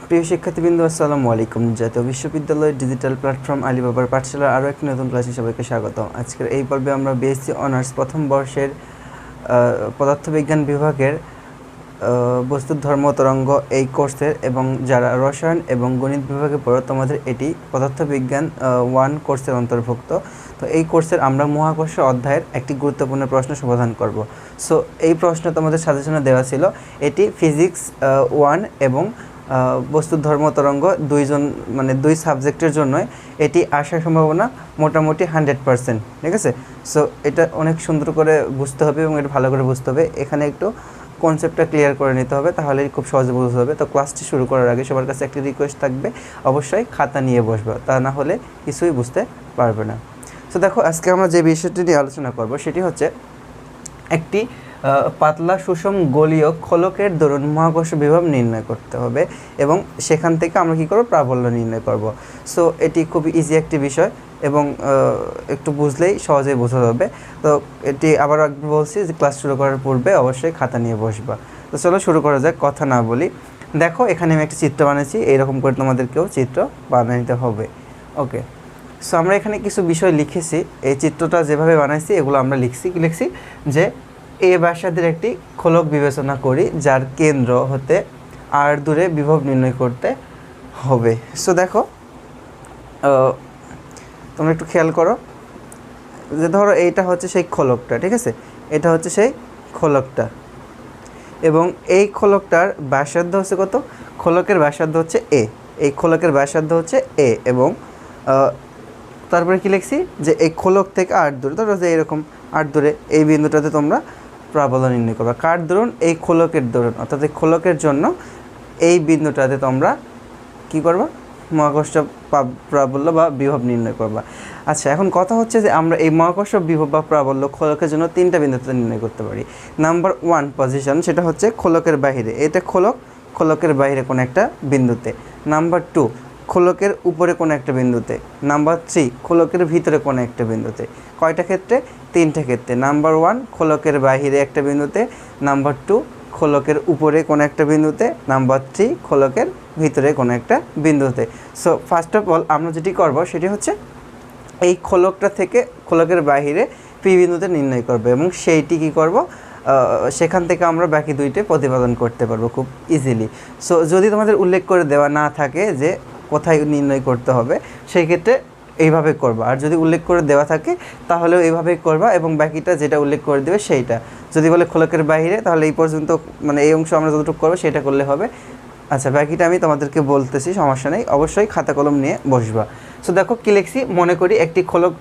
প্রিয় শিক্ষার্থীবৃন্দ, আসসালামু আলাইকুম। জাতীয় বিশ্ববিদ্যালয় ডিজিটাল প্ল্যাটফর্ম আলিবাবার পাঠশালার আরও একটি নতুন ক্লাসে সবাইকে স্বাগত। আজকের এই পর্বে আমরা বিএসসি অনার্স প্রথম বর্ষের পদার্থবিজ্ঞান বিভাগের বস্তুর ধর্ম তরঙ্গ এই কোর্সের এবং যারা রসায়ন এবং গণিত বিভাগে পড়ো তোমাদের এটি পদার্থবিজ্ঞান 1 কোর্সের অন্তর্ভুক্ত। তো এই কোর্সের আমরা মহাকর্ষ অধ্যায়ের একটি গুরুত্বপূর্ণ প্রশ্ন সমাধান করব। সো এই প্রশ্ন তোমাদের সাজেশনে দেওয়া ছিল। এটি ফিজিক্স 1 এবং বস্তুর ধর্ম তরঙ্গ দুই সাবজেক্টের জন্যই এটি আসার সম্ভাবনা মোটামুটি 100%। ঠিক আছে। সো এটা অনেক সুন্দর করে বুঝতে হবে এবং এটা ভালো করে বুঝতে হবে। এখানে একটু কনসেপ্টটা ক্লিয়ার করে নিতে হবে, তাহলেই খুব সহজে বুঝতে হবে। তো ক্লাসটি শুরু করার আগে সবার কাছে একটি রিকোয়েস্ট থাকবে, অবশ্যই খাতা নিয়ে বসবে, তা না হলে কিছুই বুঝতে পারবে না। সো দেখো, আজকে আমরা যে বিষয়টি নিয়ে আলোচনা করব সেটি হচ্ছে একটি পাতলা সুষম গোলীয় খোলকের দরুন মহাকর্ষ বিভব নির্ণয় করতে হবে এবং সেখান থেকে আমরা কী করব, প্রাবল্য নির্ণয় করব। সো এটি খুবই ইজি একটি বিষয় এবং একটু বুঝলেই সহজেই বোঝা যাবে। তো এটি আবার একবার বলছি যে ক্লাস শুরু করার পূর্বে অবশ্যই খাতা নিয়ে বসবা। তো চলো শুরু করা যাক, কথা না বলি। দেখো, এখানে আমি একটা চিত্র বানিয়েছি, এইরকম করে তোমাদেরকেও চিত্র বানিয়ে নিতে হবে। ওকে। সো আমরা এখানে কিছু বিষয় লিখেছি, এই চিত্রটা যেভাবে বানাইছি এগুলো আমরা লিখছি যে এ ব্যাসার্ধের একটি খোলক বিবেচনা করি যার কেন্দ্র হতে আর দূরে বিভব নির্ণয় করতে হবে। সো দেখো, তোমরা একটু খেয়াল করো যে ধরো এইটা হচ্ছে সেই খোলকটা, ঠিক আছে, এটা হচ্ছে সেই খোলকটা এবং এই খোলকটার ব্যাসার্ধ হচ্ছে কত, খোলকের ব্যাসার্ধ হচ্ছে এ, এই খোলকের ব্যাসার্ধ হচ্ছে এ এবং তারপরে কি লিখছি যে এই খোলক থেকে আট দূরে, ধরো যে এরকম আট দূরে এই বিন্দুটাতে তোমরা প্রাবল্য নির্ণয় করবা। কার দরুন, এই খোলকের দরুন, অর্থাৎ এই খোলকের জন্য এই বিন্দুটাতে তোমরা কি করবা, মহাকর্ষ প্রাবল্য বা বিভব নির্ণয় করবা। আচ্ছা, এখন কথা হচ্ছে যে আমরা এই মহাকর্ষ বিভব বা প্রাবল্য খোলকের জন্য তিনটা বিন্দুতে নির্ণয় করতে পারি। নাম্বার 1 পজিশন, সেটা হচ্ছে খোলকের বাহিরে, এটা খোলকের বাইরে কোনো একটা বিন্দুতে। নাম্বার 2 খোলকের উপরে কোনো একটা বিন্দুতে। নাম্বার 3 খোলকের ভিতরে কোনো একটা বিন্দুতে। কয়টা ক্ষেত্রে? তিনটা ক্ষেত্রে। নাম্বার 1 খোলকের বাহিরে একটা বিন্দুতে, নাম্বার 2 খোলকের উপরে কোনো একটা বিন্দুতে, নাম্বার 3 খোলকের ভিতরে কোনো একটা বিন্দুতে। সো ফার্স্ট অফ অল আমরা যেটি করব সেটি হচ্ছে এই খোলকটা থেকে খোলকের বাহিরে পি বিন্দুতে নির্ণয় করব এবং সেইটি কী করব, সেখান থেকে আমরা বাকি দুইটি প্রতিপাদন করতে পারবো খুব ইজিলি। সো যদি তোমাদের উল্লেখ করে দেওয়া না থাকে যে কোথায় নির্ণয় করতে হবে, সেই ক্ষেত্রে এইভাবে করবা, আর যদি উল্লেখ করে দেওয়া থাকে তাহলেও এইভাবেই করবা এবং বাকিটা যেটা উল্লেখ করে দেবে সেইটা। যদি বলে খোলকের বাইরে, তাহলে এই পর্যন্ত মানে এই অংশ আমরা যতটুকু করবো সেটা করলে হবে। আচ্ছা, বাকিটা আমি তোমাদেরকে বলতেছি, সমস্যা নেই, অবশ্যই খাতা কলম নিয়ে বসবা। সো দেখো কি লিখছি, মনে করি একটি খোলক,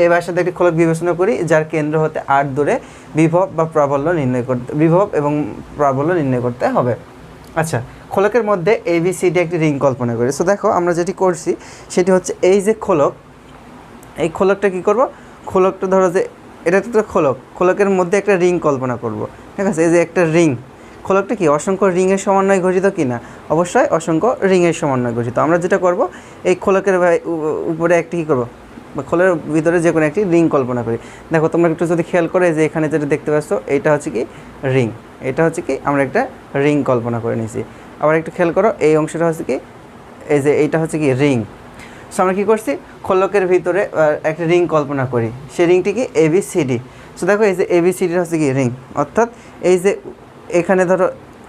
এই ভাষাতে একটি খোলক বিবেচনা করি যার কেন্দ্র হতে আর দূরে বিভব বা প্রাবল্য নির্ণয় করতে, বিভব এবং প্রাবল্য নির্ণয় করতে হবে। আচ্ছা, খোলকের মধ্যে ABCD একটি রিং কল্পনা করি। সো দেখো আমরা যেটি করছি সেটি হচ্ছে এই যে খোলক, এই খোলকটা কী করব, খোলকটা ধরো যে এটা তো খোলকের মধ্যে একটা রিং কল্পনা করব। ঠিক আছে, এই যে একটা রিং, খোলকটা কি অসংখ্য রিংয়ের সমন্বয়ে গঠিত কি না? অবশ্যই অসংখ্য রিংয়ের সমন্বয়ে গঠিত। আমরা যেটা করব, এই খোলকের উপরে একটি কী করবো, বা খোলের ভিতরে যে কোনো একটি রিং কল্পনা করি। দেখো তোমরা একটু যদি খেয়াল করে যে এখানে যেটা দেখতে পাচ্ছ এইটা হচ্ছে কি রিং, এটা হচ্ছে কি আমরা একটা রিং কল্পনা করে নিয়েছি। আবার একটু খেয়াল করো, এই অংশটা হচ্ছে কি, এই যে এইটা হচ্ছে কি রিং। সো আমরা কী করছি, খোলকের ভিতরে একটা রিং কল্পনা করি, সেই রিংটি কি ABCD। সো দেখো এই যে ABCD হচ্ছে কি রিং, অর্থাৎ এই যে এখানে ধরো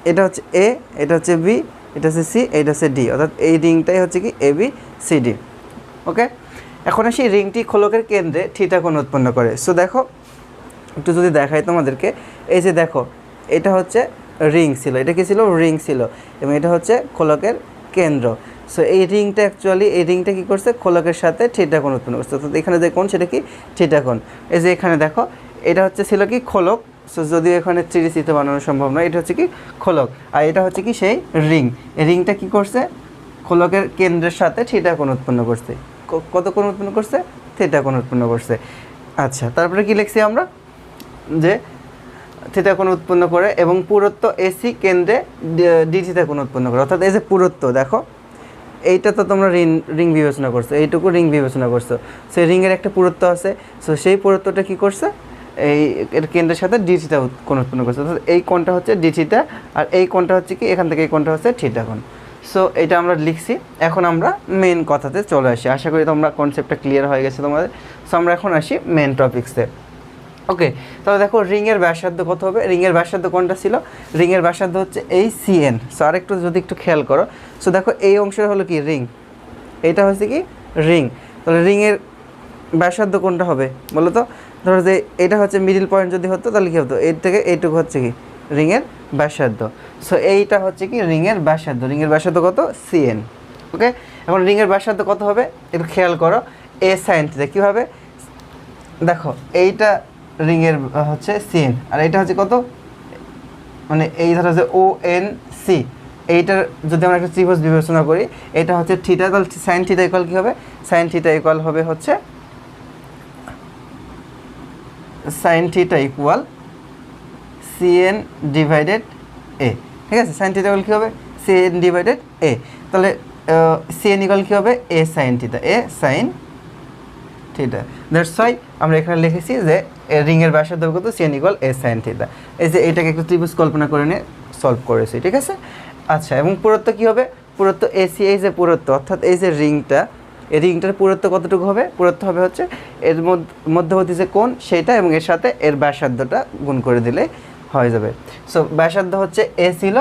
এটা হচ্ছে A, এটা হচ্ছে B, এটা হচ্ছে C, এটা হচ্ছে D, অর্থাৎ এই রিংটাই হচ্ছে কি ABCD। ওকে, এখন সেই রিংটি খোলকের কেন্দ্রে থিটা কোণ উৎপন্ন করে। সো দেখো একটু যদি দেখাই তোমাদেরকে, এই যে দেখো এটা হচ্ছে রিং ছিল, এটা কি ছিল, রিং ছিল, এবং এটা হচ্ছে খোলকের কেন্দ্র। সো এই রিংটা অ্যাকচুয়ালি, এই রিংটা কী করছে, খোলকের সাথে থিটা কোণ উৎপন্ন করছে। অর্থাৎ এখানে যে কোণ সেটা কি থিটা কোণ। এই যে এখানে দেখো এটা হচ্ছে ছিল কি খোলক। সো যদিও এখানে 3D চিত্র বানানো সম্ভব নয়, এটা হচ্ছে কি খোলক, আর এটা হচ্ছে কি সেই রিং। এই রিংটা কী করছে, খোলকের কেন্দ্রের সাথে থিটা কোণ উৎপন্ন করছে। কত কোণ উৎপন্ন করছে, থিটা কোণ উৎপন্ন করছে। আচ্ছা, তারপরে কি লিখছি আমরা, যে থিটা কোণ উৎপন্ন করে এবং পুরুত্ব AC কেন্দ্রে ডি থিটা কোণ উৎপন্ন করে। অর্থাৎ এই যে পুরুত্ব, দেখো এইটা তো তোমরা রিং বিবেচনা করছো, এইটুকু রিং বিবেচনা করছো, সেই রিংয়ের একটা পুরুত্ব আছে। সো সেই পুরুত্বটা কী করছে, এই এর কেন্দ্রের সাথে ডি থিটা কোণ উৎপন্ন করছে। অর্থাৎ এই কোণটা হচ্ছে ডি থিটা, আর এই কোণটা হচ্ছে কি, এখান থেকে এই কোণটা হচ্ছে থিটা কোণ। সো এটা আমরা লিখছি। এখন আমরা মেন কথাতে চলে আসি। আশা করি তোমরা কনসেপ্টটা ক্লিয়ার হয়ে গেছে তোমাদের। সো আমরা এখন আসি মেন টপিক্সে। ওকে, তাহলে দেখো রিংয়ের ব্যাসার্ধ কত হবে? রিংয়ের ব্যাসার্ধ কোনটা ছিল? রিংয়ের ব্যাসার্ধ হচ্ছে এই সিএন। সো আরেকটু যদি একটু খেয়াল করো, সো দেখো এই অংশটা হলো কি রিং, এইটা হচ্ছে কি রিং। তাহলে রিংয়ের ব্যাসার্ধ কোনটা হবে বলো তো? ধরো যে এটা হচ্ছে মিডিল পয়েন্ট যদি হতো তাহলে কী হতো? এর থেকে এইটুকু হচ্ছে কি রিংয়ের ব্যাসার্ধ। সো এইটা হচ্ছে কি রিংয়ের ব্যাসার্ধ। রিংয়ের ব্যাসার্ধ কত? সিএন। ওকে, এখন রিংয়ের ব্যাসার্ধ কত হবে একটু খেয়াল করো। এ সাইন থিটা। কীভাবে দেখো, এইটা রিংয়ের হচ্ছে সিএন আর এইটা হচ্ছে কত, মানে এই ধরো যে ও এন সি, এইটার যদি আমরা একটা ত্রিভুজ বিবেচনা করি, এটা হচ্ছে থিটা, তাহলে সাইন থিটা ইকুয়াল কী হবে? সাইন থিটা ইকুয়াল হবে হচ্ছে sine theta equal CN divided a. ঠিক আছে, সাইন থিটা ইকুয়াল কী হবে? CN divided a. তাহলে সিএন ইকুয়াল কী হবে? A sine theta, a sine theta. That's why আমরা এখানে লিখেছি যে রিংয়ের ব্যাসার্ধ কত? CN equal a sine theta. এই যে এটাকে একটু ত্রিভুজ কল্পনা করে নিয়ে সলভ করেছি। ঠিক আছে, আচ্ছা, এবং পুরুত্ব কী হবে? পুরুত্ব এসি, এই যে পুরুত্ব অর্থাৎ এই যে রিংটা, এই রিংটার পুরুত্ব কতটুকু হবে? পুরুত্ব হবে হচ্ছে এর মধ্যবর্তী যে কোণ সেইটা এবং এর সাথে এর ব্যাসার্ধটা গুণ করে দিলে হয়ে যাবে। সো ব্যাসার্ধ হচ্ছে এ ছিল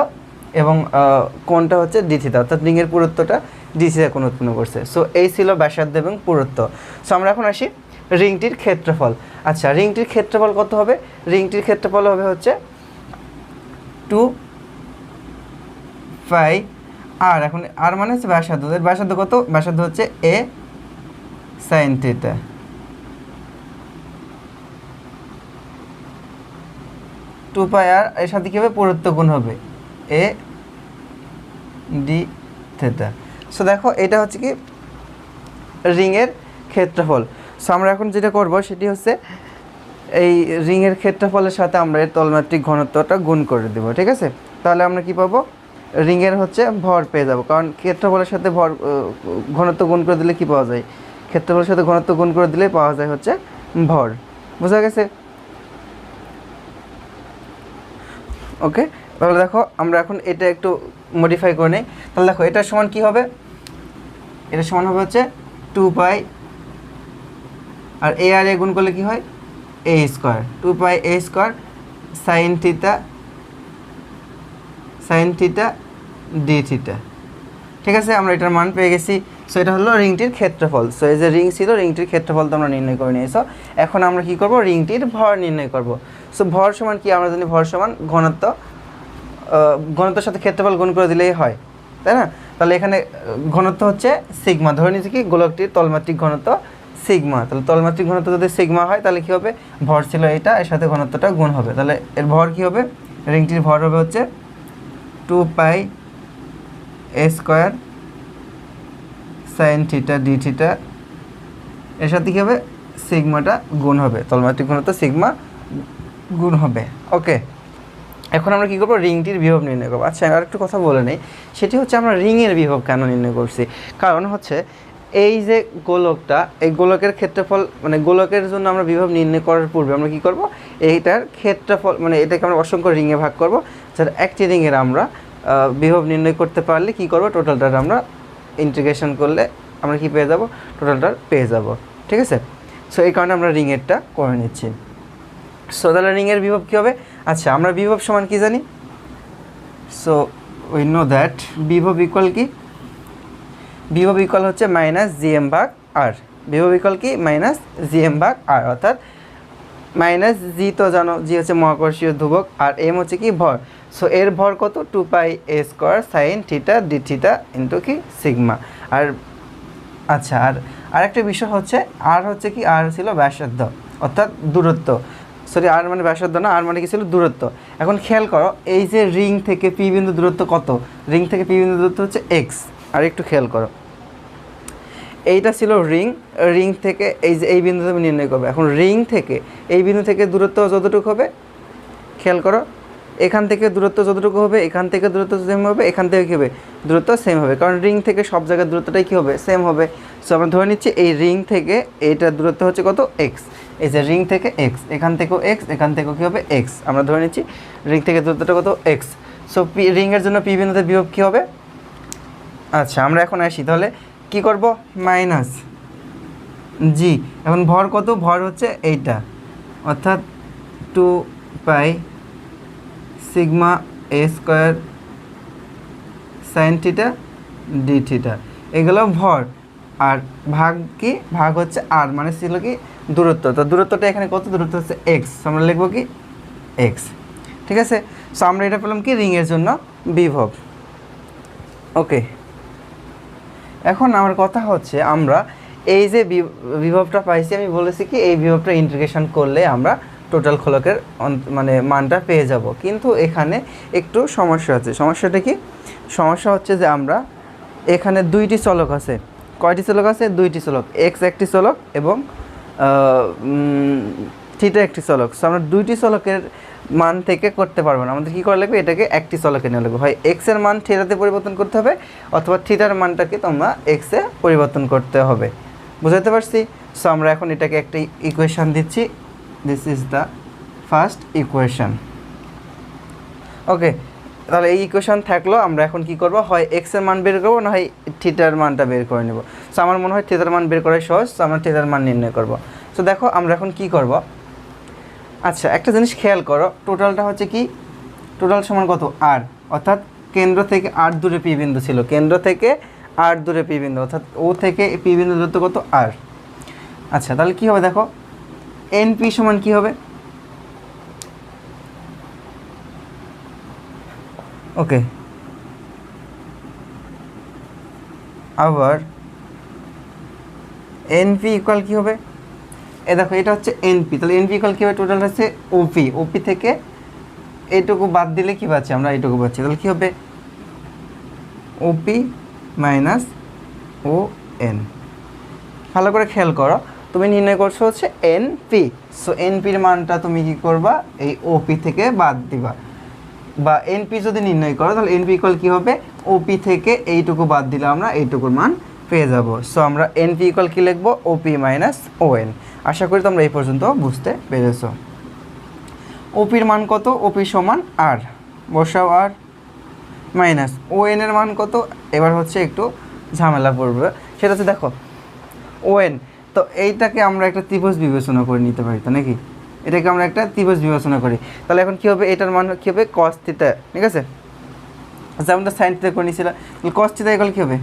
এবং কোণটা হচ্ছে ডি থিটা, অর্থাৎ রিংয়ের পুরুত্বটা ডি থিটা কোণ উৎপন্ন করছে। সো এই ছিল ব্যাসার্ধ এবং পুরুত্ব। সো আমরা এখন আসি রিংটির ক্ষেত্রফল। আচ্ছা, রিংটির ক্ষেত্রফল কত হবে? রিংটির ক্ষেত্রফল হবে হচ্ছে 2 পাই আর। এখন আর মানে হচ্ছে ব্যাসার্ধ। ব্যাসার্ধ কত? ব্যাসার্ধ হচ্ছে এ সাইন থিটা। 2 পাই আর এর সাথে কী হবে? পুরুত্ব গুণ হবে এ ডি থিটা। সো দেখো এটা হচ্ছে কি রিংয়ের ক্ষেত্রফল। সো আমরা এখন যেটা করব সেটি হচ্ছে এই রিংয়ের ক্ষেত্রফলের সাথে আমরা এর তলমাত্রিক ঘনত্বটা গুণ করে দেব। ঠিক আছে, তাহলে আমরা কি পাবো? রিংয়ের হচ্ছে ভর পেয়ে যাব, কারণ ক্ষেত্রফলের সাথে ভর ঘনত্ব গুণ করে দিলে কি পাওয়া যায়? ক্ষেত্রফলের সাথে ঘনত্ব গুণ করে দিলে পাওয়া যায় হচ্ছে ভর। বোঝা গেছে? ওকে, তাহলে দেখো আমরা এখন এটা একটু মডিফাই করে নিই। তাহলে দেখো এটার সমান কি হবে? এটা সমান হবে হচ্ছে 2 পাই আর এ আর এ গুণ করলে কি হয়? A square. 2 pi a square sine theta d theta. ঠিক আছে, আমরা এটার মান পেয়ে গেছি। সো এটা হলো রিংটির ক্ষেত্রফল। সো এই যে রিং ছিল, রিংটির ক্ষেত্রফল তো আমরা নির্ণয় করে নিয়েছো। এখন আমরা কি করব? রিংটির ভর নির্ণয় করব। সো ভর সমান কি? আমরা জানি ভর সমান ঘনত্ব, ঘনত্বের সাথে ক্ষেত্রফল গুণ করে দিলেই হয়, তাই না? তাহলে এখানে ঘনত্ব হচ্ছে সিগমা। ধরে নিচ্ছি কি গোলকটির তলমাত্রিক ঘনত্ব সিগমা। তাহলে তলমাত্রিক ঘনত্ব যদি সিগমা হয় তাহলে কী হবে? ভর ছিল এটা, এর সাথে ঘনত্বটা গুণ হবে। তাহলে এর ভর কী হবে? রিংটির ভর হবে হচ্ছে 2 pi a square sine theta d theta, এর সাথে কী হবে? সিগমাটা গুণ হবে, তলমাত্রিক ঘনত্ব সিগমা গুণ হবে। ওকে, এখন আমরা কী করবো? রিংটির বিভব নির্ণয় করবো। আচ্ছা, আর একটু কথা বলে নেই, সেটি হচ্ছে আমরা রিংয়ের বিভব কেন নির্ণয় করছি। কারণ হচ্ছে এই যে গোলকটা, এই গোলকের ক্ষেত্রফল, মানে গোলকের জন্য আমরা বিভব নির্ণয় করার পূর্বে আমরা কী করব? এইটার ক্ষেত্রফল, মানে এটাকে আমরা অসংখ্য রিংয়ে ভাগ করব, যাতে একটি রিংয়ের আমরা বিভব নির্ণয় করতে পারলে কী করব? টোটালটার আমরা ইন্টিগ্রেশন করলে আমরা কি পেয়ে যাব? টোটালটার পেয়ে যাব। ঠিক আছে, সো এই কারণে আমরা রিংয়েরটা করে নিচ্ছি। সো তাহলে রিংয়ের বিভব কী হবে? আচ্ছা, আমরা বিভব সমান কি জানি? সো উই নো দ্যাট বিভব ইকুয়াল কি? বিভব ইকুয়াল হচ্ছে মাইনাস জিএম ভাগ আর। বিভব ইকুয়াল কি? মাইনাস জিএম ভাগ আর, অর্থাৎ মাইনাস জি তো জানো, জি হচ্ছে মহাকর্ষীয় ধ্রুবক আর এম হচ্ছে কি? ভর। সো এর ভর কত? 2 pi a square sine theta d theta into কি? সিগমা। আর আচ্ছা, আর আরেকটা বিষয় হচ্ছে আর হচ্ছে কি? আর ছিল ব্যাসার্ধ অর্থাৎ দূরত্ব। সরি, আর মানে ব্যাসার্ধ না, আর মানে কি ছিল? দূরত্ব। এখন খেয়াল করো, এই যে রিং থেকে পি বিন্দু দূরত্ব কত? রিং থেকে পি বিন্দু দূরত্ব হচ্ছে এক্স। আর একটু খেয়াল করো, এইটা ছিল রিং, রিং থেকে এই যে এই বিন্দু তুমি নির্ণয় করবে। এখন রিং থেকে এই বিন্দু থেকে দূরত্ব যতটুকু হবে, খেয়াল করো, এখান থেকে দূরত্ব যতটুকু হবে, এখান থেকে দূরত্ব সেম হবে, এখান থেকে কী হবে? দূরত্ব সেম হবে, কারণ রিং থেকে সব জায়গায় দূরত্বটাই কী হবে? সেম হবে। সো আমরা ধরে নিচ্ছি এই রিং থেকে এইটার দূরত্ব হচ্ছে কত? এক্স। এই যে রিং থেকে এক্স, এখান থেকেও এক্স, এখান থেকেও কী হবে? এক্স। আমরা ধরে নিচ্ছি রিং থেকে দূরত্বটা কত? এক্স। সো পি রিংয়ের জন্য পি বিন্দুতে বিভব কী হবে? আচ্ছা আমরা এখন আসি, তাহলে কি করব, মাইনাস জি। এখন ভর কত, ভর হচ্ছে এইটা, অর্থাৎ 2 পাই সিগমা এ square sine theta d theta, এগুলো ভর। আর ভাগ কি, ভাগ হচ্ছে আর, মানে ছিল কি দূরত্ব, তো দূরত্বটা এখানে কত, দূরত্ব হচ্ছে এক্স, আমরা লিখবো কি এক্স। ঠিক আছে, সো আমরা এটা পেলাম কি রিংয়ের জন্য বিভব। ওকে, এখন আমার কথা হচ্ছে আমরা এই যে বিভবটা পাইছি, আমি বলেছি কি এই বিভবটা ইন্টিগ্রেশন করলে আমরা টোটাল খোলকের মানে মানটা পেয়ে যাব, কিন্তু এখানে একটু সমস্যা আছে। সমস্যাটা কি, সমস্যা হচ্ছে যে আমরা এখানে দুইটি চলক আছে, কয়টি চলক আছে, দুইটি চলক, এক্স একটি চলক এবং থিটা একটি চলক। সো আমরা দুইটি চলকের মান থেকে করতে পারবো না, আমাদের কী করা লাগবে, এটাকে একটি চলকে নেওয়া লাগবে, হয় এক্সের মান থিটাতে পরিবর্তন করতে হবে অথবা থিটার মানটাকে তোমরা এক্সে পরিবর্তন করতে হবে। বুঝাতে পারছি? সো আমরা এখন এটাকে একটা ইকুয়েশান দিচ্ছি, this is the first equation. Okay, তাহলে এই ইকুয়েশান থাকলো, আমরা এখন কি করব, হয় এক্সের মান বের করবো না হয় থিটার মানটা বের করে নেব। সো আমার মনে হয় থিটার মান বের করাই সহজ, সো আমরা থিটার মান নির্ণয় করব। সো দেখো আমরা এখন কি করব, আচ্ছা একটা জিনিস খেয়াল করো, টোটালটা হচ্ছে কি, টোটাল সমান কত আর, অর্থাৎ কেন্দ্র থেকে আর দূরে পি বিন্দু ছিল, কেন্দ্র থেকে আর দূরে পি বিন্দু, অর্থাৎ ও থেকে পি বিন্দু দূরত্ব কত আর। আচ্ছা তাহলে কী হবে দেখো, এন পি সমান কী হবে, ওকে আবার এনপি ইকুয়াল কী হবে, এ দেখো এটা হচ্ছে এনপি, তাহলে এনপি ইকুয়াল কী হবে, টোটাল হচ্ছে ওপি, ওপি থেকে এইটুকু বাদ দিলে কী পাচ্ছি আমরা, এইটুকু পাচ্ছি, তাহলে কী হবে ওপি মাইনাস ও এন। ভালো করে খেয়াল করো, তুমি নির্ণয় করছো হচ্ছে এনপি, সো এনপির মানটা তুমি কী করবা, এই ওপি থেকে বাদ দিবা, বা এনপি যদি নির্ণয় করো তাহলে এনপি ইকুয়াল কী হবে, ওপি থেকে এইটুকু বাদ দিলে আমরা এইটুকুর মান পেয়ে যাব। সো আমরা এনপি ইকুয়াল কী লিখবো, ওপি মাইনাস ও এন। আশা করি তোমরা এই পর্যন্ত বুঝতে পেরেছো। ওপির মান কত, ওপি সমান আর, বসাও আর, মাইনাস ও এনের মান কত, এবার হচ্ছে একটু ঝামেলা পড়বে, সেটা হচ্ছে দেখো ও এন, তো এইটাকে আমরা একটা ত্রিভুজ বিবেচনা করে নিতে পারি তো নাকি, এটাকে আমরা একটা ত্রিভুজ বিবেচনা করি, তাহলে এখন কী হবে, এটার মান কী হবে কস থিটা, ঠিক আছে, আচ্ছা আমরা সাইন থিটা করে নিয়েছিলাম, তাহলে কস থিটা ইকুয়াল কী হবে,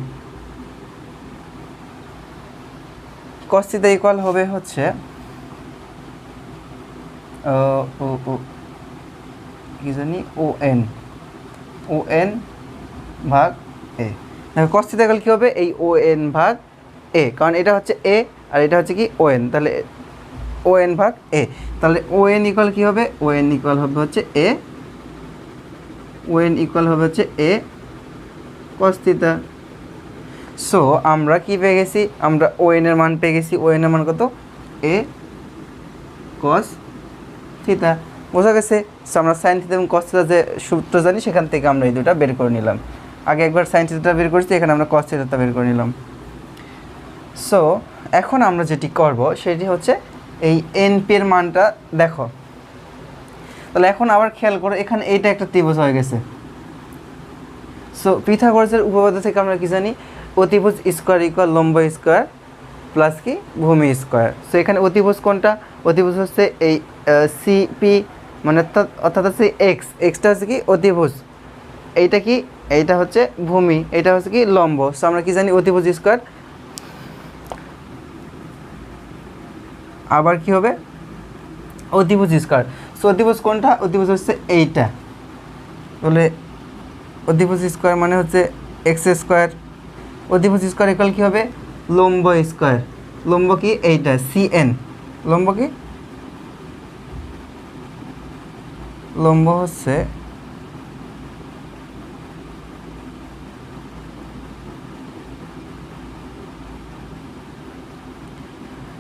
কস থিটা ইকুয়াল হবে হচ্ছে কি জানি ও এন ভাগ এ। দেখো কস থিটা ইকুয়াল কী হবে, এই ও এন ভাগ এ, কারণ এটা হচ্ছে এ আর এটা হচ্ছে কি ও এন, তাহলে ও এন ভাগ এ, তাহলে ও এন ইকুয়াল কী হবে, ও এন ইকুয়াল হবে হচ্ছে এ, ও এন ইকুয়াল হবে হচ্ছে এ কস থিটা। সো আমরা কি পেয়ে গেছি, আমরা ও এনের মান পেয়ে গেছি, ও এনের মান কত, এ কস থিটা, বোঝা গেছে। সো আমরা সাইন থিটা এবং কস থিটা যে সূত্র জানি সেখান থেকে আমরা এই দুটা বের করে নিলাম, আগে একবার সাইন থিটাটা বের করেছি, এখানে আমরা কস থিটাটা বের করে নিলাম। সো এখন আমরা যেটি করব সেটি হচ্ছে এই এনপি এর মানটা দেখো, তাহলে এখন আবার খেয়াল করো, এখানে এইটা একটা ত্রিভুজ হয়ে গেছে। সো পিথাগোরাসের উপপাদ্য থেকে আমরা কি জানি, অতিভুজ স্কোয়ার ইকুয়াল লম্ব স্কোয়ার প্লাস কি ভূমি স্কোয়ার। সো এখানে অতিভুজ কোনটা, অতিভুজ হচ্ছে এই সিপি, মানে অর্থাৎ হচ্ছে এক্স, এক্সটা হচ্ছে কি অতিভুজ, এইটা কি, এইটা হচ্ছে ভূমি, এটা হচ্ছে কি লম্ব। সো আমরা কি জানি অতিভুজ স্কোয়ার, আবার কি হবে অতিভুজ স্কোয়ার। সো অতিভুজ কোনটা, অতিভুজ হচ্ছে এইটা, বলে অতিভুজ স্কোয়ার মানে হচ্ছে এক্স স্কোয়ার, অতিভুজ স্কোয়ার ইকুয়াল কী হবে লম্ব স্কোয়ার, লম্ব কি এইটা সিএন, লম্ব কি, লম্ব হচ্ছে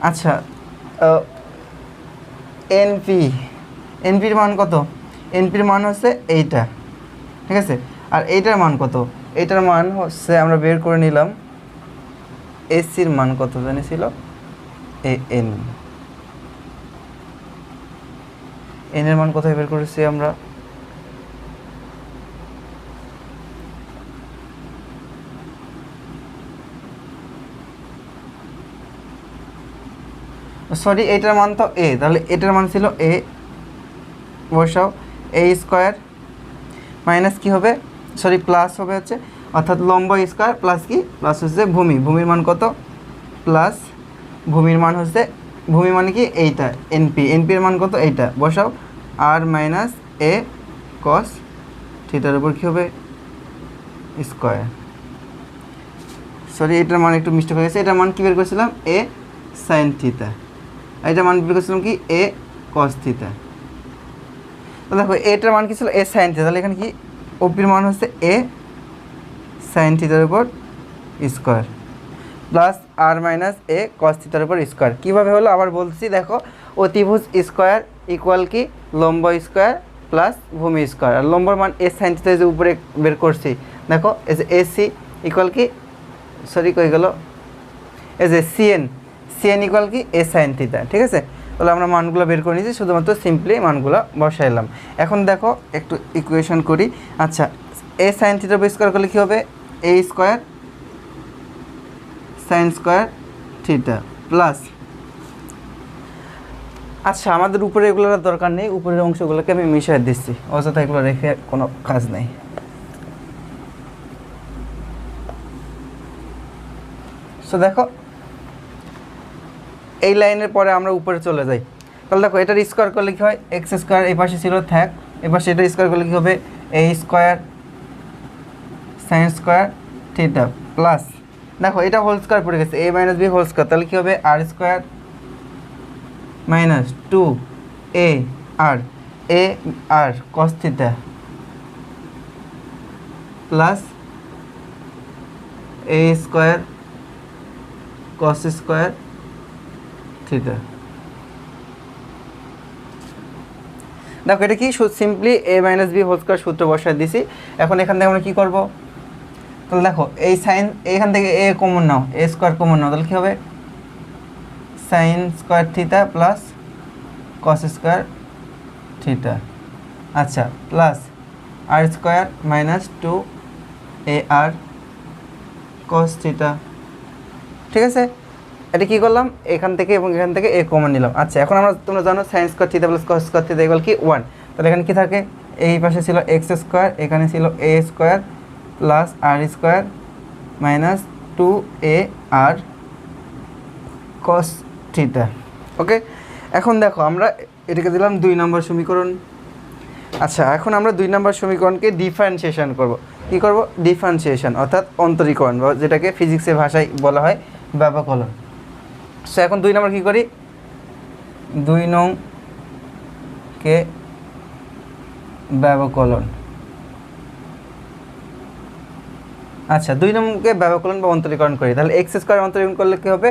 আচ্ছা এনপি, এনপির মান কত, এনপির মান হচ্ছে এইটা, ঠিক আছে, আর এইটার মান কত, এইটার মান হচ্ছে আমরা বের করে নিলাম, এসির মান কত জানিছিল এ এন, এনের মান কোথায় বের করেছি আমরা, সরি এটার মান তো এ, তাহলে এটার মান ছিল এ, বসাও এ স্কোয়ার মাইনাস কী হবে, সরি প্লাস হবে হচ্ছে, অর্থাৎ লম্ব স্কোয়ার প্লাস কি, প্লাস হচ্ছে ভূমির মান কত, প্লাস ভূমির মান হচ্ছে, ভূমি মানে কি এইটা এনপির মান কত এইটা, বসাও আর মাইনাস এ কস থিটার উপর কী হবে স্কোয়ার, সরি এটার মান একটু মিস্টেক হয়ে গেছে, এটার মান কী বের করেছিলাম এ সাইন থিটা, এটার মান বের করেছিলাম কি এ কস থিটা। তো দেখো এটার মান কি ছিল এ সাইন থিটা, তাহলে এখানে কি ওপির মান হচ্ছে এ সাইন থিটার উপর স্কোয়ার প্লাস আর মাইনাস এ কস থিটার উপর স্কোয়ার। কীভাবে হলো আবার বলছি, দেখো অতিভুজ স্কোয়ার ইকুয়াল কি লম্ব স্কোয়ার প্লাস ভূমি স্কোয়ার, আর লম্বর মান এ সাইন থিটা যে উপরে বের করছি, দেখো এই যে এসি ইকুয়াল কি, সরি কই গেল, এই যে সিএন ইকুয়াল কি এ সাইন থিটা, ঠিক আছে। তাহলে আমরা মানগুলো বের করে নিয়েছি, শুধুমাত্র সিম্পলি মানগুলো বসাইলাম। এখন দেখো একটু ইকুয়েশন করি। আচ্ছা এ সাইন থিটার উপর স্কোয়ার করলে কী হবে, a square sine square theta plus, আচ্ছা আমাদের উপরে এগুলোর দরকার নেই, উপরের অংশগুলোকে আমি মিশিয়ে দিচ্ছি, অযথা এগুলো রেখে কোনো কাজ নেই। সো দেখো এই লাইনের পরে আমরা উপরে চলে যাই, তাহলে দেখো এটার স্কোয়ার করলে কী হয়, এক্স স্কোয়ার এই পাশে ছিল থাক, এবার সেটার স্কোয়ার করলে কী হবে a square sine square theta plus, দেখো এটা হোল স্কোয়ার পড়ে গেছে a minus b whole square, তাহলে কী হবে r square minus 2 a r cos theta plus a square cos square theta. দেখো এটা কি simply a minus b whole square সূত্র বসায় দিছি। এখন এখান থেকে আমরা কী করবো, তাহলে দেখো এই সাইন এখান থেকে a common now, A square common নাও, তাহলে কী হবে sign square theta plus cos square theta, আচ্ছা প্লাস আর স্কোয়ার মাইনাস 2 আর কস থিটা, ঠিক আছে। এটা কী করলাম, এখান থেকে এবং এখান থেকে এ কমন নিলাম। আচ্ছা এখন আমরা তোমরা জানো sign square theta plus cos square theta equal কি 1, তাহলে এখানে কী থাকে, এই পাশে ছিল এক্স স্কোয়ার, এখানে ছিল এ স্কোয়ার প্লাস আর স্কোয়ার মাইনাস 2 আর কস থিটা, ওকে। এখন দেখো আমরা এটাকে দিলাম 2 নম্বর সমীকরণ। আচ্ছা এখন আমরা 2 নম্বর সমীকরণকে ডিফারেন্সিয়েশন করব। কী করব, ডিফারেন্সিয়েশন অর্থাৎ অন্তরীকরণ, বা যেটাকে ফিজিক্সের ভাষায় বলা হয় ব্যবকলন। সো এখন 2 নম্বর কী করি, 2 নংকে ব্যবকলন। আচ্ছা 2 নম্বরকে ব্যবকলন বা অন্তরীকরণ করি, তাহলে এক্স স্কোয়ার অন্তরীকরণ করলে কী হবে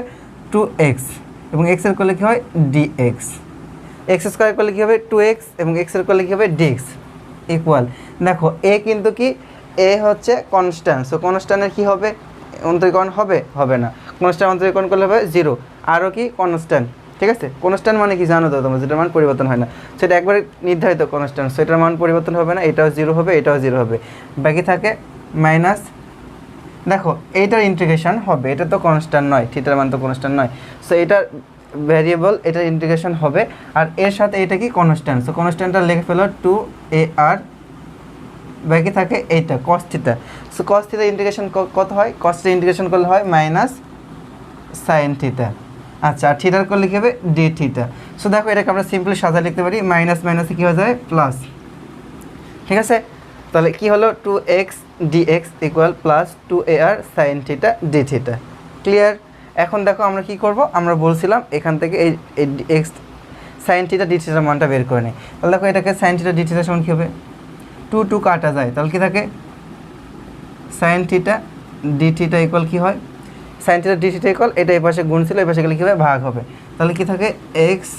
2x এবং এক্সের করলে কী হয় dx, এক্স স্কোয়ার করলে কী হবে 2x এবং এক্সের করলে কী হবে dx ইকুয়াল, দেখো এ কিন্তু কি এ হচ্ছে কনস্ট্যান্ট, সো কনস্ট্যান্টের কী হবে অন্তরীকরণ হবে না, কনস্ট্যান্ট অন্তরীকরণ করলে হবে 0, আরও কি কনস্ট্যান্ট, ঠিক আছে। কনস্ট্যান্ট মানে কি জানো তো তোমরা, যেটার মান পরিবর্তন হয় না, সেটা একবারে নির্ধারিত কনস্ট্যান্ট, সেটার মান পরিবর্তন হবে না, এটাও 0 হবে এটাও 0 হবে, বাকি থাকে মাইনাস, দেখো এইটার ইন্টিগ্রেশন হবে, এটা তো কনস্ট্যান্ট নয়, থিটার মান তো কনস্ট্যান্ট নয়, সো এটার ভ্যারিয়েবল এটার ইন্টিগ্রেশন হবে, আর এর সাথে এটা কি কনস্ট্যান্ট, সো কনস্ট্যান্টটা লিখে ফেলো 2 বাকি থাকে এইটা cos theta, so cos theta integration কত হয়, কস থিটা ইন্টিগ্রেশন করলে হয় মাইনাস সাইন থিটা, আচ্ছা আর থিটার করলে কী হবে ডি থিটা। সো দেখো এটাকে আমরা সিম্পলি সাজা লিখতে পারি, মাইনাস মাইনাসে কী হয়ে যায় প্লাস, ঠিক আছে। তাহলে কি হলো 2x dx equal plus 2 sign theta d theta, clear. এখন দেখো আমরা কি করব, আমরা বলছিলাম এখান থেকে এই এক্স সাইন থিটা ডি থিটার মানটা বের করে নিই, তাহলে দেখো এটাকে সাইন থিটা ডি থিটার সমান কী হবে 2 কাটা যায়, তাহলে কি থাকে sine theta d theta equal কী হয়, sine theta d theta equal এটা এই পাশে গুণ ছিল, এই পাশে গেলে কী হবে ভাগ হবে, তাহলে কি থাকে এক্স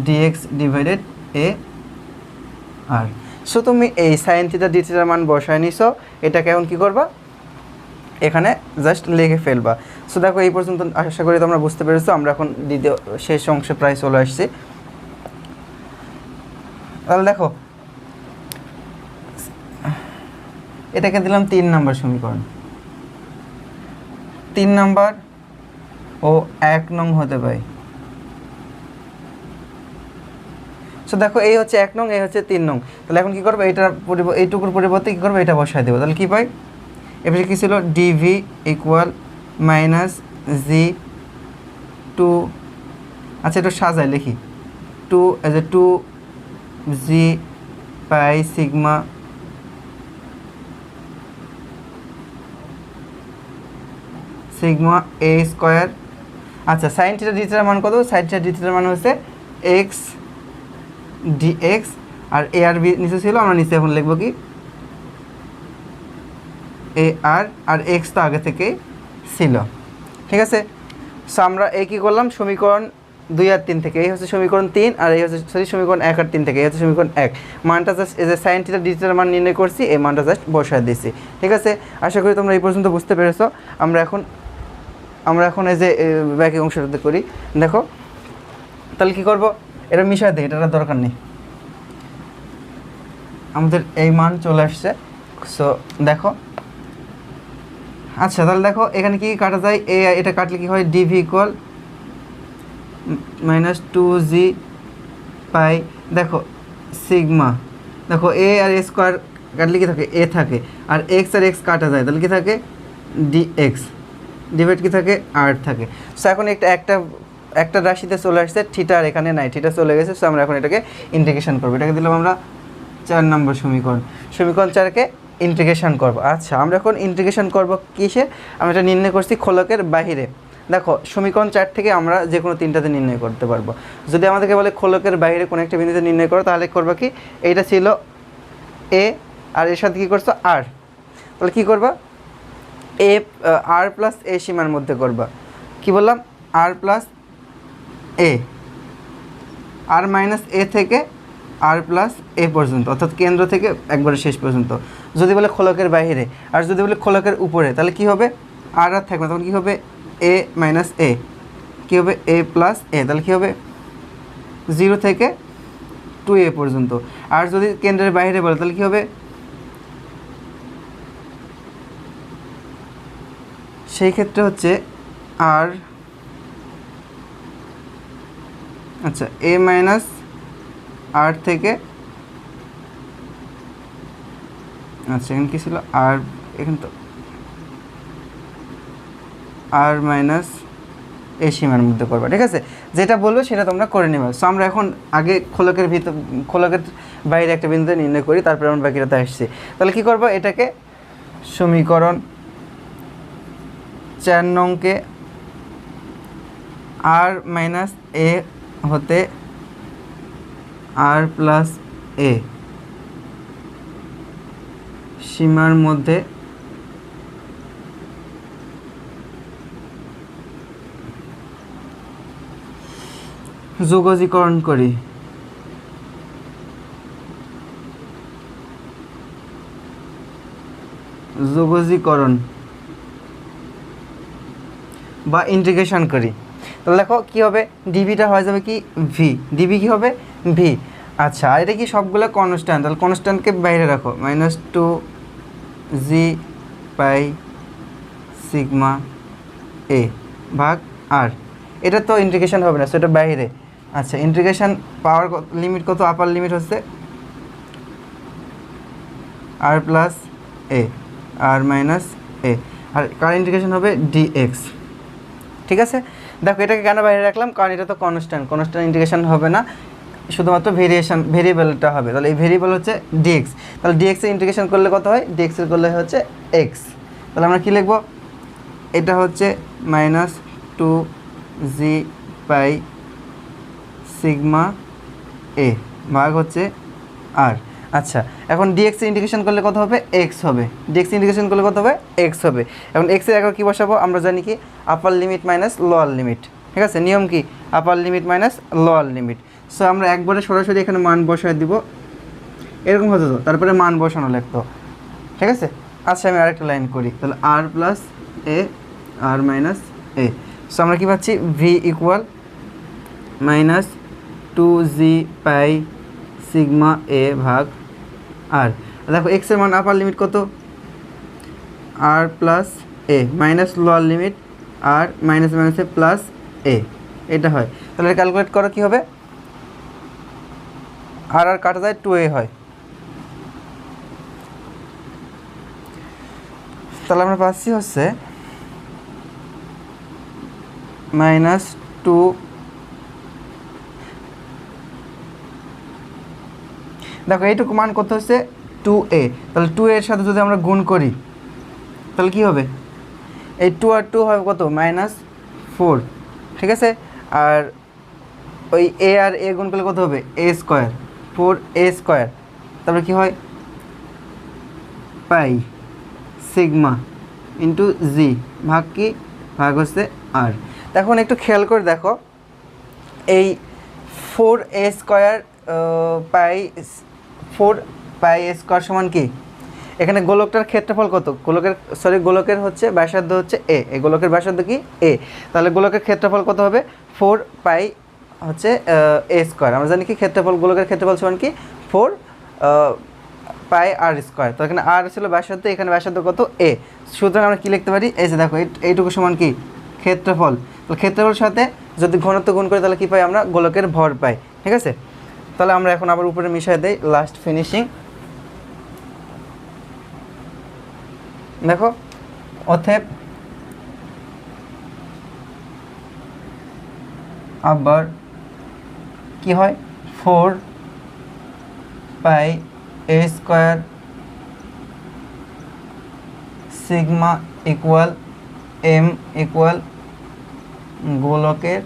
ডিএক্স ডিভাইডেড এ আর। সো তুমি এই সাইন থিটা ডি থিটার মান বসায় নিছো, এটাকে এখন কী করবা এখানে জাস্ট লিখে ফেলবা। সো দেখো এই পর্যন্ত আশা করি তোমরা বুঝতে পেরেছো, আমরা এখন দ্বিতীয় শেষ অংশে প্রায় চলে আসছি। তাহলে দেখো এটাকে দিলাম 3 নম্বর সমীকরণ, 3 নম্বর ও 1 নং হতে পারে, সো দেখো এই হচ্ছে 1 নং, এই হচ্ছে 3 নং। তাহলে এখন কী করবো, এইটুকুর পরিবর্তে কী করবো, এটা বসায় দেবো। তাহলে কী পাই, এবারে কী ছিল, ডিভি ইকুয়াল মাইনাস জি টু, আচ্ছা এটা সাজায় লিখি, 2 জি পাই সিগমা এ স্কোয়ার। আচ্ছা সাইন থিটা ডি থিটার মান কত, সাইন থিটা ডি থিটার মান হচ্ছে এক্স ডিএক্স, আর এ আর বি নিচে ছিল, আমরা নিচে এখন লিখবো কি এ আর এক্স তো আগে থেকেই ছিল। ঠিক আছে, সো আমরা এই কী করলাম, সমীকরণ 2 আর 3 থেকে, এই হচ্ছে সমীকরণ 3 আর এই হচ্ছে সমীকরণ 1 আর 3 থেকে, এই হচ্ছে সমীকরণ 1, মানটা জাস্ট এই যে সাইন থিটা ডি থিটার মান নির্ণয় করছি, এই মানটা জাস্ট বসায় দিয়েছি। ঠিক আছে, আশা করি তোমরা এই পর্যন্ত বুঝতে পেরেছো। আমরা এখন এই যে বাকি অংশটাতে করি। দেখো তাহলে কী করবো, এটা মিশায় দিই, এটার দরকার নেই, আমাদের এই মান চলে আসছে। সো দেখো, আচ্ছা তাহলে দেখো এখানে কি কাটা যায়, এটা কাটলে কি হয়, ডিভি ইকুয়াল মাইনাস 2g পাই, দেখো সিগমা, দেখো এ আর এ স্কোয়ার কাটলে কি থাকে, এ থাকে, আর এক্স আর এক্স কাটা যায়, তাহলে কি থাকে ডিএক্স, ডিভাইড কি থাকে আর থাকে। সো এখন একটা রাশিতে চলে আসছে, থিটা আর এখানে নাই, থিটা চলে গেছে। সো আমরা এখন এটাকে ইন্টিগ্রেশন করবো, এটাকে দিলাম আমরা 4 নম্বর সমীকরণ 4কে ইন্টিগ্রেশন করব। আচ্ছা আমরা এখন ইন্টিগ্রেশন করব কিসে, আমরা এটা নির্ণয় করছি খোলকের বাহিরে। দেখো সমীকরণ 4 থেকে আমরা যে কোনো 3টাতে নির্ণয় করতে পারবো। যদি আমাদেরকে বলে খোলকের বাইরে কোনো একটা বিন্দুতে নির্ণয় করো, তাহলে করবা কি, এইটা ছিল এ আর এর সাথে কী করছো আর, তাহলে কী করবা, এ আর প্লাস এ সীমার মধ্যে করবা। কি বললাম, আর প্লাস এ, আর মাইনাস এ থেকে আর প্লাস এ পর্যন্ত, অর্থাৎ কেন্দ্র থেকে একবারে শেষ পর্যন্ত। যদি বলে খোলকের বাইরে, আর যদি বলে খোলকের উপরে, তাহলে কি হবে, আর থাকবে, তখন কী হবে এ মাইনাস এ, কী হবে এ প্লাস এ, তাহলে কী হবে 0 থেকে 2a পর্যন্ত। আর যদি কেন্দ্রের বাইরে বলে, তাহলে কী হবে, সেই ক্ষেত্রে হচ্ছে আর, আচ্ছা এ মাইনাস আর থেকে, আচ্ছা এখানে কী ছিল আর, এখানে তো আর মাইনাস এ সীমার মধ্যে করবা। ঠিক আছে, যেটা বলবো সেটা তোমরা করে নেবে। সো আমরা এখন আগে খোলকের বাইরে একটা বিন্দু নির্ণয় করি, তারপরে আমরা বাকিটাতে আসছি। তাহলে কী করবো, এটাকে সমীকরণ 4 নংকে আর মাইনাস এ হতে আর প্লাস এ সীমার মধ্যে যোগজীকরণ করি। যোগজীকরণ বা ইন্টিগ্রেশন করি। তাহলে দেখো কী হবে, ডিভিটা হয়ে যাবে কি ভি, ডিভি কী হবে ভি। আচ্ছা আর এটা কি সবগুলো কনস্ট্যান্ট, তাহলে কনস্ট্যান্টকে বাইরে রাখো, মাইনাস 2g পাই সিগমা এ ভাগ আর, এটা তো ইন্টিগ্রেশন হবে না, সো এটা বাইরে। আচ্ছা ইন্টিগ্রেশন পাওয়ার লিমিট কত, আপার লিমিট হচ্ছে আর প্লাস এ, আর মাইনাস এ, আর কার ইন্টিগ্রেশন হবে ডিএক্স। ঠিক আছে, দেখো এটাকে কেন বাইরে রাখলাম, কারণ এটা তো কনস্ট্যান্ট ইন্টিগ্রেশন হবে না, শুধুমাত্র ভেরিয়েবলটা হবে। তাহলে এই ভেরিয়েবল হচ্ছে ডিএক্স, তাহলে ডিএক্সের ইন্টিগ্রেশন করলে কত হয়, ডিএক্সের করলে হচ্ছে এক্স। তাহলে আমরা কী লিখবো, এটা হচ্ছে মাইনাস 2g পাই সিগমা এ ভাগ হচ্ছে আর। আচ্ছা এখন ডিএক্সের ইন্টিগ্রেশন করলে কত হবে, এক্স হবে, ডিএক্স ইন্টিগ্রেশন করলে কত হবে, এক্স হবে। এখন এক্সের একবার কী বসাবো, আমরা জানি কি আপার লিমিট মাইনাস লোয়ার লিমিট। ঠিক আছে, নিয়ম কি আপার limit minus lower limit. So আমরা একবারে সরাসরি এখানে মান বসায় দিব, এরকম হতো তো, তারপরে মান বসানো লাগতো। ঠিক আছে, আচ্ছা আমি আরেকটা লাইন করি, তাহলে আর প্লাস এ আর মাইনাস এ। সো আমরা কী পাচ্ছি, ভি ইকুয়াল মাইনাস 2g পাই সিগমা এ ভাগ আর। দেখো এক্সের মান আপার লিমিট কত, আর প্লাস এ, মাইনাস লোয়ার লিমিট আর মাইনাস মাইনাসে প্লাস এ, এটা হয়। তাহলে ক্যালকুলেট করো কী হবে, আর কাটা যায় 2a হয়। তাহলে আমরা পাচ্ছি হচ্ছে -2। দেখো এইটুকু মান কত হচ্ছে 2a, তাহলে 2a এর সাথে যদি আমরা গুণ করি তাহলে কি হবে, এই 2 আর 2 হবে কত -4, ঠিক আছে। আর ওই a আর a গুণ করলে কত হবে a স্কোয়ার, 4a স্কোয়ার, তারপরে কি হয় পাই সিগমা ইন্টু জি, ভাগ কি ভাগ হচ্ছে আর। এখন একটু খেয়াল করে দেখো, এই 4a স্কোয়ার পাই 4 স্কোয়ার সমান কি, এখানে গোলকটার ক্ষেত্রফল কত, গোলকের হচ্ছে ব্যাসার্ধ হচ্ছে এ, এই গোলকের ব্যাসার্ধ কি এ, তাহলে গোলকের ক্ষেত্রফল কত হবে 4 হচ্ছে এ স্কোয়ার। আমরা জানি কি ক্ষেত্রফল, গোলকের ক্ষেত্রফল সমান কি 4 আর স্কোয়ার। তো এখানে আর ছিল ব্যাসার্ধ, এখানে ব্যাসার্ধ কত এ, সুতরাং আমরা কি লিখতে পারি, এই যে দেখো এইটুকু সমান কি ক্ষেত্রফল। তো ক্ষেত্রফলের সাথে যদি ঘনত্ব গুণ করি তাহলে কি পাই আমরা, গোলকের ভর পাই, ঠিক আছে। তাহলে আমরা এখন আবার উপরে মিশিয়ে দেই, লাস্ট ফিনিশিং। দেখো অতএব আবার কি হয় 4 a square sigma equal m equal গোলকের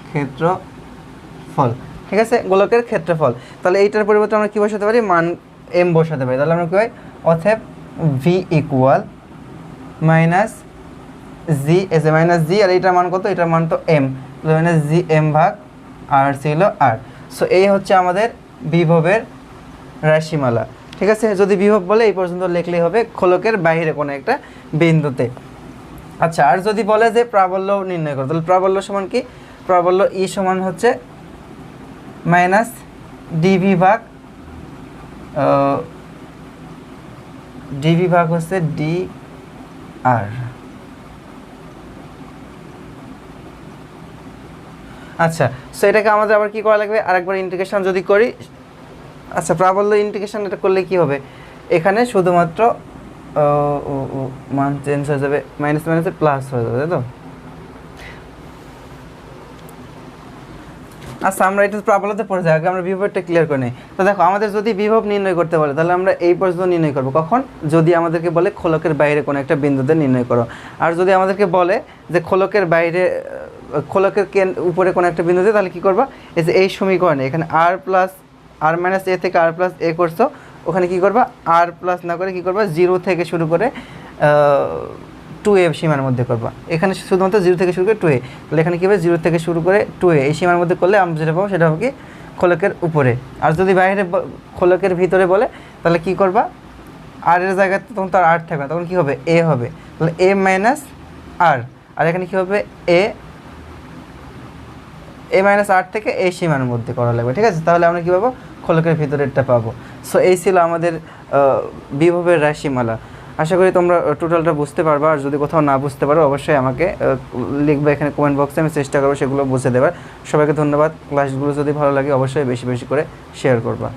ক্ষেত্রফল, ঠিক আছে, গোলকের ক্ষেত্রফল। তাহলে এইটার পরিবর্তে আমরা কী বসাতে পারি, মান m বসাতে পারি। তাহলে আমরা কী হয়, অতএব v ইকুয়াল -g, এসে -g, আর এইটার মান কত, এটার মান তো m, -g m ভাগ আর ছিল r। সো এই হচ্ছে আমাদের বিভবের রাশিমালা, ঠিক আছে। যদি বিভব বলে এই পর্যন্ত লিখলেই হবে, খোলকের বাইরে কোনো একটা বিন্দুতে। আচ্ছা, আর যদি বলে যে প্রাবল্য নির্ণয় করো, তাহলে প্রাবল্য সমান কি, প্রাবল্য ই সমান হচ্ছে -dv ভাগ হচ্ছে dr। আচ্ছা, সো এটাকে আমাদের আবার কি করা লাগবে, আরেকবার ইন্টিগ্রেশন যদি করি। আচ্ছা, প্রাবল্য ইন্টিগ্রেশন এটা করলে কি হবে, এখানে শুধুমাত্র মান চেঞ্জ হয়ে যাবে, মাইনাস মাইনাসে প্লাস হয়ে যাবে, তাই তো। আচ্ছা, আমরা এটা প্রাবল্যতে পড়ে যাই, আগে আমরা বিভবটা ক্লিয়ার করে নিই। তো দেখো, আমাদের যদি বিভব নির্ণয় করতে বলে তাহলে আমরা এই পর্যন্ত নির্ণয় করব, কখন, যদি আমাদেরকে বলে খোলকের বাইরে কোনো একটা বিন্দুতে নির্ণয় করো। আর যদি আমাদেরকে বলে যে খোলকের বাইরে, খোলকের উপরে কোনো একটা বিন্দুতে, তাহলে কি করবা, এই যে এই সমীকরণে এখানে আর মাইনাস এ থেকে আর প্লাস এ করছো, ওখানে কি করবা, আর প্লাস না করে কি করবা, 0 থেকে শুরু করে 2a সীমার মধ্যে করবা। এখানে শুধুমাত্র 0 থেকে শুরু করে 2a, তাহলে এখানে কী হবে, 0 থেকে শুরু করে 2a এই সীমার মধ্যে করলে আমরা যেটা পাবো সেটা হবে কি খোলকের উপরে। আর যদি বাইরে খোলকের ভিতরে বলে তাহলে কি করবা, আর এর জায়গাতে তখন তো আর থাকবে না, তখন কী হবে এ হবে, তাহলে a মাইনাস আর, আর এখানে কী হবে a মাইনাস আর থেকে এই সীমার মধ্যে করা লাগবে, ঠিক আছে। তাহলে আমরা কী পাবো, খোলকের ভিতরেরটা পাবো। সো এই ছিল আমাদের বিভবের রাশিমালা। আশা করি তোমরা টোটালটা বুঝতে পারবা। আর যদি কোথাও না বুঝতে পারো অবশ্যই আমাকে লিখবে এখানে কমেন্ট বক্সে, আমি চেষ্টা করবো সেগুলো বুঝে দেবার। সবাইকে ধন্যবাদ। ক্লাসগুলো যদি ভালো লাগে অবশ্যই বেশি বেশি করে শেয়ার করবা।